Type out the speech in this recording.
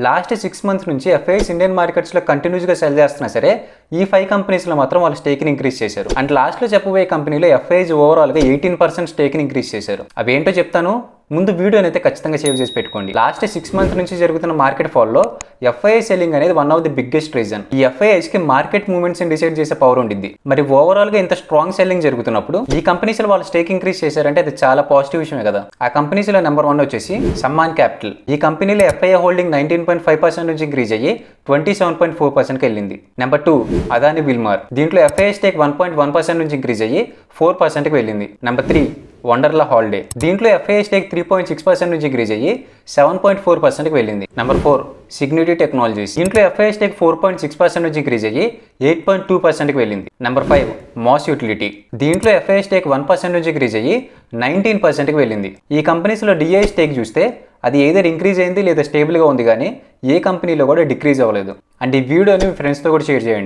Last 6 months నుంచి FIs Indian మార్కెట్స్లో కంటిన్యూస్గా సెల్ చేస్తున్నా సరే ఈ 5 కంపెనీస్లో మాత్రం వాళ్ళ స్టేక్ని ఇంక్రీజ్ చేశారు. అండ్ లాస్ట్లో చెప్పబోయే కంపెనీలో ఎఫ్ఐఎస్ ఓవరాల్గా 18% స్టేక్ని ఇంక్రీజ్ చేశారు. అవి ఏంటో చెప్తాను, ముందు వీడియోని అయితే ఖచ్చితంగా సేవ్ చేసి పెట్టుకోండి. లాస్ట్ 6 మంత్స్ నుంచి జరుగుతున్న మార్కెట్ ఫాల్లో ఎఫ్ఐఐ సెల్లింగ్ అనేది one of the biggest reason. ఈ ఎఫ్ఐఐస్ కి మార్కెట్ మూవ్మెంట్స్ డిసైడ్ చేసే పవర్ ఉండిద్ది. మరి ఓవరాల్ గా ఇంత స్ట్రాంగ్ సెల్లింగ్ జరుగుతున్నప్పుడు ఈ కంపెనీస్ లో వాళ్ళు స్టేక్ ఇంక్రీజ్ చేశారంటే అది చాలా పాజిటివ్ విషయమే కదా. ఆ కంపెనీస్ లో నెంబర్ 1 వచ్చేసి సమ్మాన్ క్యాపిటల్. ఈ కంపెనీలో ఎఫ్ఐఐ హోల్డింగ్ 19.5% నుంచి ఇంక్రీజ్ అయ్యి 27.4%కి వెళ్ళింది. Number 2 Adani Wilmar. దీంట్లో ఎఫ్ఐఐ స్టేక్ 1.1% నుంచి ఇంక్రీజ్ అయ్యి 4%కి వెళ్ళింది. Number 3 Wonderla holiday. దీంట్లో ఎఫ్ఐఐ స్టేక్ 3.6% నుంచి ఇంక్రీజ్ అయ్యి 7.4%కి వెళ్ళింది. Number 4 Cigniti technologies. దీంట్లో ఎఫ్ఐఐ స్టేక్ 4.6% నుంచి ఇంక్రీజ్ అయ్యి 8.2%కి వెళ్ళింది. Number 5 mass utility. దీంట్లో ఎఫ్ఐఐ స్టేక్ 1% నుంచి ఇంక్రీజ్ అయ్యి 19%కి వెళ్ళింది. ఈ కంపెనీస్లో డిఐ స్టేక్ చూస్తే అది ఏదైనా ఇంక్రీజ్ అయింది లేదా స్టేబుల్గా ఉంది, కానీ ఏ కంపెనీలో కూడా డిక్రీజ్ అవ్వలేదు. అండ్ ఈ వీడియోని మీ ఫ్రెండ్స్తో కూడా షేర్ చేయండి.